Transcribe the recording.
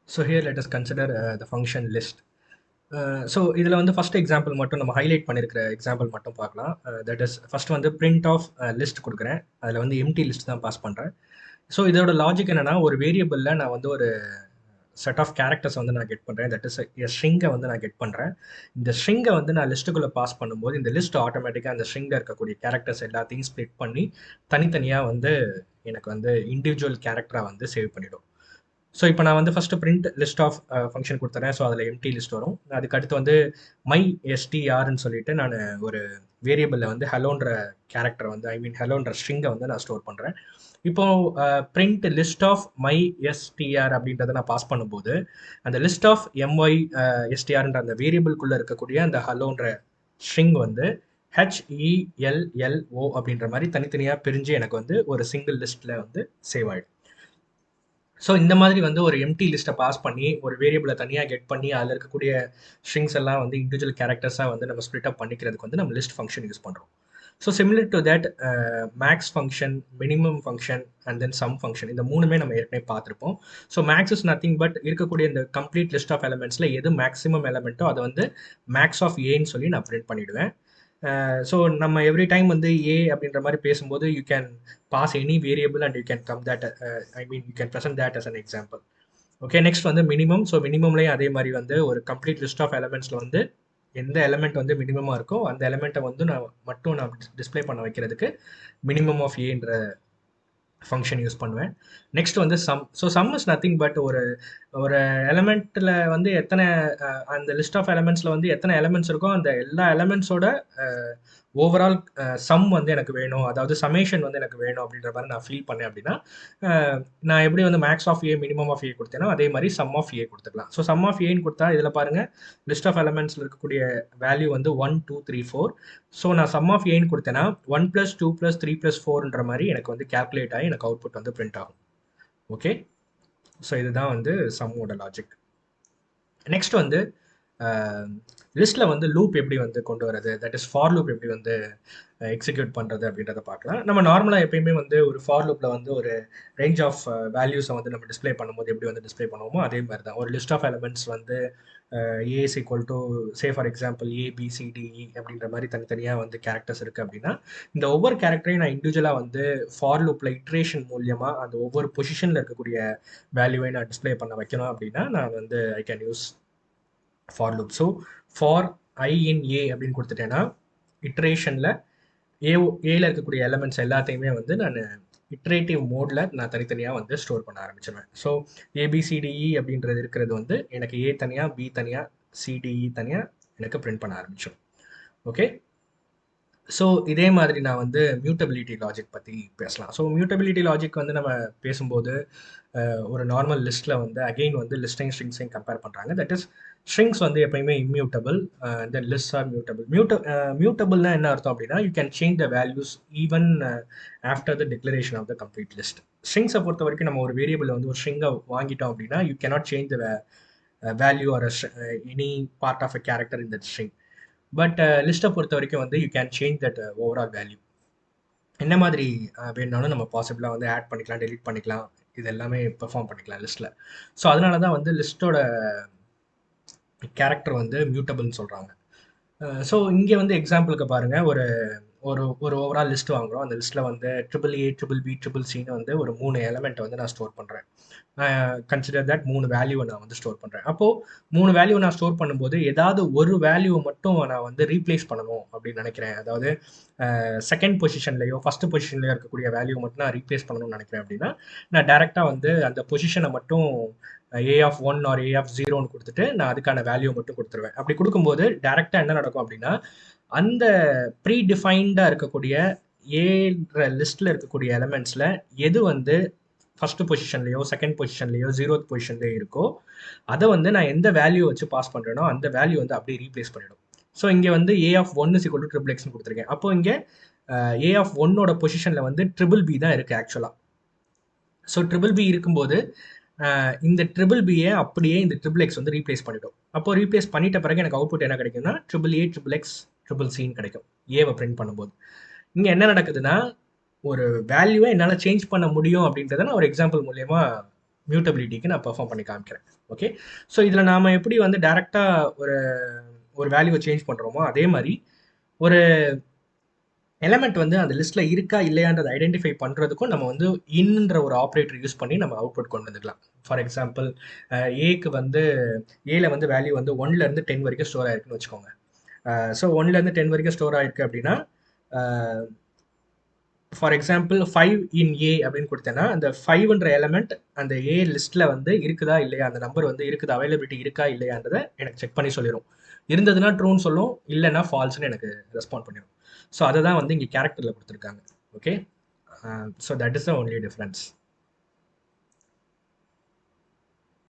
So here let us consider the function list. So இதில் வந்து first example மட்டும் நம்ம ஹைலைட் பண்ணியிருக்கிற எக்ஸாம்பிள் மட்டும் பார்க்கலாம். தட் இஸ் ஃபர்ஸ்ட் வந்து பிரிண்ட் ஆஃப் லிஸ்ட் கொடுக்குறேன். அதில் வந்து எம்டி லிஸ்ட் தான் பாஸ் பண்ணுறேன். ஸோ இதோட லாஜிக் என்னன்னா, ஒரு வேரியபிளில் நான் வந்து ஒரு செட் ஆஃப் கேரக்டர்ஸ் வந்து நான் கெட் பண்ணுறேன். தட் இஸ் ஸ்ட்ரிங்கை வந்து நான் கெட் பண்ணுறேன். இந்த ஸ்ட்ரிங்கை வந்து நான் லிஸ்ட்டுக்குள்ளே பாஸ் பண்ணும்போது இந்த லிஸ்ட் ஆட்டோமேட்டிக்காக அந்த ஸ்ட்ரிங்கில் இருக்கக்கூடிய கேரக்டர்ஸ் எல்லாத்தையும் ஸ்ப்ளிட் பண்ணி தனித்தனியாக வந்து எனக்கு வந்து இண்டிவிஜுவல் கேரக்டராக வந்து சேவ் பண்ணிடும். ஸோ இப்போ நான் வந்து first print list of function கொடுத்துறேன். ஸோ அதில் எம்டி லிஸ்ட் வரும். அதுக்கு அடுத்து வந்து மை எஸ்டிஆர்னு சொல்லிட்டு நான் ஒரு வேரியபிளில் வந்து ஹலோன்ற கேரக்டர் வந்து ஹலோன்ற ஸ்ட்ரிங்கை வந்து நான் ஸ்டோர் பண்ணுறேன். இப்போ print list of my STR அப்படின்றத நான் பாஸ் பண்ணும்போது அந்த லிஸ்ட் ஆஃப் எம்ஒய் எஸ்டிஆர்ன்ற அந்த வேரியபிள்குள்ளே இருக்கக்கூடிய அந்த ஹலோன்ற ஸ்ட்ரிங் வந்து HELLO அப்படின்ற மாதிரி தனித்தனியாக பிரிஞ்சு எனக்கு வந்து ஒரு சிங்கிள் லிஸ்ட்டில் வந்து சேவ் ஆகிடும். ஸோ இந்த மாதிரி வந்து ஒரு எம்டி லிஸ்ட்டை பாஸ் பண்ணி ஒரு வேரியபிளை தனியாக கெட் பண்ணி அதில் இருக்கக்கூடிய ஸ்ட்ரிங்ஸ் எல்லாம் வந்து இண்டிவிஜுவல் கேரக்டர்ஸாக வந்து நம்ம ஸ்ப்ளிட் அப் பண்ணிக்கிறதுக்கு வந்து நம்ம லிஸ்ட் ஃபங்க்ஷன் யூஸ் பண்ணுறோம். So similar to that max function, minimum function and then sum function, இந்த மூணுமே நம்ம ஏற்கனவே பார்த்துருப்போம். So max is nothing but இருக்கக்கூடிய இந்த கம்ப்ளீட் லிஸ்ட் ஆஃப் எலமெண்ட்ஸில் எது மேக்ஸிமம் எலமெண்ட்டோ அதை வந்து மேக்ஸ் ஆஃப் ஏன்னு சொல்லி நான் பிரிண்ட் பண்ணிவிடுவேன். ஸோ நம்ம எவ்ரி டைம் வந்து ஏ அப்படின்ற மாதிரி பேசும்போது you can pass any variable and you can come that you can present that as an example. Okay, next வந்து மினிமம். ஸோ மினிமம்லேயும் அதே மாதிரி வந்து ஒரு கம்ப்ளீட் லிஸ்ட் ஆஃப் எலமெண்ட்ஸில் வந்து எந்த எலமெண்ட் வந்து மினிமமாக இருக்கோ அந்த எலமெண்ட்டை வந்து நான் டிஸ்பிளே பண்ண வைக்கிறதுக்கு மினிமம் ஆஃப் ஏன்ற ஃபங்க்ஷன் யூஸ் பண்ணுவேன். நெக்ஸ்ட் வந்து sum. So sum is nothing but ஒரு ஒரு எலமெண்ட்டில் வந்து எத்தனை அந்த லிஸ்ட் ஆஃப் எலமெண்ட்ஸில் வந்து எத்தனை எலமெண்ட்ஸ் இருக்கோ அந்த எல்லா எலமெண்ட்ஸோட ஓவரால் சம் வந்து எனக்கு வேணும், அதாவது சமேஷன் வந்து எனக்கு வேணும் அப்படின்ற மாதிரி நான் ஃபீல் பண்ணேன் அப்படின்னா நான் எப்படி வந்து max of A minimum of A கொடுத்தேனோ அதே மாதிரி சம் ஆஃப் ஏ கொடுத்துக்கலாம். ஸோ சம் ஆஃப் ஏன்னு கொடுத்தா இதில் பாருங்கள் லிஸ்ட் ஆஃப் எலமெண்ட்ஸில் இருக்கக்கூடிய வேல்யூ வந்து 1 2 3 4. ஸோ நான் சம் ஆஃப் ஏன்னு கொடுத்தேன்னா 1 + 2 + 3 + 4ன்ற மாதிரி எனக்கு வந்து கேல்குலேட் ஆகி எனக்கு அவுட்புட் வந்து பிரிண்ட் ஆகும். ஓகே, ஸோ இதுதான் வந்து சம்மோட லாஜிக். நெக்ஸ்ட் வந்து லிஸ்ட்டில் வந்து லூப் எப்படி வந்து கொண்டு வரது, தட் இஸ் ஃபார் லூப் எப்படி வந்து எக்ஸிக்யூட் பண்ணுறது அப்படின்றத பார்க்கலாம். நம்ம நார்மலாக எப்பயுமே வந்து ஒரு ஃபார் லூப்பில் வந்து ஒரு ரேஞ்ச் ஆஃப் வேல்யூஸை வந்து நம்ம டிஸ்பிளே பண்ணும்போது எப்படி வந்து டிஸ்பிளே பண்ணுவோமோ அதே மாதிரி தான் ஒரு லிஸ்ட் ஆஃப் எலமெண்ட்ஸ் வந்து A is equal to say for example ABCDE அப்படின்ற மாதிரி தனித்தனியாக வந்து கேரக்டர்ஸ் இருக்குது அப்படின்னா இந்த ஒவ்வொரு கேரக்டரையும் நான் இண்டிவிஜுவலாக வந்து ஃபார் லூப்பில் இட்ரேஷன் மூலியமாக அந்த ஒவ்வொரு பொசிஷனில் இருக்கக்கூடிய வேல்யூவை நான் டிஸ்பிளே பண்ண வைக்கணும் அப்படின்னா நான் வந்து I can use for loop. So for I in A அப்படின்னு கொடுத்துட்டேன்னா இட்ரேஷனில் ஏல இருக்கக்கூடிய எலமெண்ட்ஸ் எல்லாத்தையுமே வந்து நான் இட்ரேட்டிவ் மோடில் நான் தனித்தனியாக வந்து ஸ்டோர் பண்ண ஆரம்பிச்சிடுவேன். ஸோ ABCDE அப்படின்றது இருக்கிறது வந்து எனக்கு A தனியாக, B தனியாக, CDE தனியாக எனக்கு பிரிண்ட் பண்ண ஆரம்பிச்சிடும். ஓகே, ஸோ இதே மாதிரி நான் வந்து மியூட்டபிலிட்டி லாஜிக் பற்றி பேசலாம். ஸோ மியூட்டபிலிட்டி லாஜிக் வந்து நம்ம பேசும்போது ஒரு நார்மல் லிஸ்ட்டில் வந்து அகெயின் வந்து லிஸ்டையும் ஸ்ட்ரிங்ஸையும் கம்பேர் பண்ணுறாங்க. தட் இஸ் ஸ்ட்ரிங்ஸ் வந்து எப்பயுமே immutable, then list are mutable. மியூட்டபிள்னா என்ன அர்த்தம் அப்படின்னா you can change the values even after the declaration of the complete list. ஸ்ட்ரிங்ஸை பொறுத்த வரைக்கும் நம்ம ஒரு வேரியபிள் வந்து ஒரு ஸ்ட்ரிங்கை வாங்கிட்டோம் அப்படின்னா you cannot change the value or any part of a character in that string. But லிஸ்ட்டை பொறுத்த வரைக்கும் வந்து you can change that overall value. என்ன மாதிரி வேணுனாலும் நம்ம பாசிபிளாக வந்து ஆட் பண்ணிக்கலாம், டெலிட் பண்ணிக்கலாம், இது எல்லாமே பெர்ஃபார்ம் பண்ணிக்கலாம் லிஸ்ட்டில். ஸோ அதனால தான் வந்து லிஸ்ட்டோட கேரக்டர் வந்து மியூட்டபிள்னு சொல்கிறாங்க. ஸோ இங்கே வந்து எக்ஸாம்பிளுக்கு பாருங்கள், ஒரு ஒரு ஒரு ஓவரால் லிஸ்ட் வாங்குகிறோம். அந்த லிஸ்ட்டில் வந்து AAA, BBB, CCன்னு வந்து ஒரு 3 எலமெண்ட்டை வந்து நான் ஸ்டோர் பண்ணுறேன். கன்சிடர் தட் 3 வேல்யூவை நான் வந்து ஸ்டோர் பண்ணுறேன். அப்போது 3 வேல்யூவை நான் ஸ்டோர் பண்ணும்போது ஏதாவது ஒரு வேல்யூவை மட்டும் நான் வந்து ரீப்ளேஸ் பண்ணணும் அப்படின்னு நினைக்கிறேன். அதாவது செகண்ட் பொசிஷன்லையோ ஃபஸ்ட்டு பொசிஷன்லையோ இருக்கக்கூடிய வேல்யூ மட்டும் நான் ரீப்ளேஸ் பண்ணணும்னு நினைக்கிறேன் அப்படின்னா நான் டேரெக்டாக வந்து அந்த பொசிஷனை மட்டும் A(1) or A(0)ன்னு கொடுத்துட்டு நான் அதுக்கான வேல்யூ மட்டும் கொடுத்துருவேன். அப்படி கொடுக்கும்போது டேரெக்டாக என்ன நடக்கும் அப்படின்னா அந்த ப்ரீ டிஃபைன்டாக இருக்கக்கூடிய ஏன்ற லிஸ்ட்டில் இருக்கக்கூடிய எலமெண்ட்ஸில் எது வந்து ஃபஸ்ட்டு பொசிஷன்லையோ செகண்ட் பொசிஷன்லையோ 0th பொசிஷன்லையோ இருக்கோ அதை வந்து நான் எந்த வேல்யூ வச்சு பாஸ் பண்ணுறேனோ அந்த வேல்யூ வந்து அப்படியே ரீப்ளேஸ் பண்ணிடும். ஸோ இங்கே வந்து A(1) = XXXன்னு கொடுத்துருக்கேன். அப்போ இங்கே A(1)ஓட பொசிஷனில் வந்து BBB தான் இருக்குது ஆக்சுவலாக. ஸோ BBB இருக்கும்போது இந்த BBBயை அப்படியே இந்த XXX வந்து ரீப்ளேஸ் பண்ணிடும். அப்போ ரீப்ளேஸ் பண்ணிட்ட பிறகு எனக்கு அவுட்புட் என்ன கிடைக்கும்னா AAA, XXX, CCன்னு கிடைக்கும் ஏவை பிரிண்ட் பண்ணும்போது. இங்கே என்ன நடக்குதுன்னா ஒரு வேல்யூவை என்னால் சேஞ்ச் பண்ண முடியும் அப்படின்றத நான் ஒரு எக்ஸாம்பிள் மூலயமா மியூட்டபிலிட்டிக்கு நான் பெர்ஃபார்ம் பண்ணி காமிக்கிறேன். ஓகே, ஸோ இதில் நாம் எப்படி வந்து டேரெக்டாக ஒரு ஒரு வேல்யூவை சேஞ்ச் பண்ணுறோமோ அதே மாதிரி ஒரு எலமெண்ட் வந்து அந்த லிஸ்ட்ல இருக்கா இல்லையான்றதை ஐடென்டிஃபை பண்ணுறதுக்கும் நம்ம வந்து இன்ன்ற ஒரு ஆப்ரேட்டர் யூஸ் பண்ணி நம்ம அவுட்புட் கொண்டு வந்துக்கலாம். ஃபார் எக்ஸாம்பிள் ஏக்கு வந்து ஏல வந்து வேல்யூ வந்து 1லேருந்து 10 வரைக்கும் ஸ்டோர் ஆயிருக்குன்னு வச்சுக்கோங்க. ஸோ 1லேருந்து 10 வரைக்கும் ஸ்டோர் ஆயிருக்கு அப்படின்னா ஃபார் எக்ஸாம்பிள் 5 இன் ஏ அப்படின்னு கொடுத்தேன்னா அந்த 5ன்ற எலமெண்ட் அந்த ஏ லிஸ்ட்ல வந்து இருக்குதா இல்லையா, அந்த நம்பர் வந்து இருக்குதா, அவைலபிலிட்டி இருக்கா இல்லையான்றதை எனக்கு செக் பண்ணி சொல்லிடும். இருந்ததுன்னா ட்ரூன்னு சொல்லும், இல்லைன்னா ஃபால்ஸ்னு எனக்கு ரெஸ்பாண்ட் பண்ணிடும். ஸோ அதை தான் வந்து இங்கே கேரக்டரில் கொடுத்துருக்காங்க. Okay, so that is the only difference.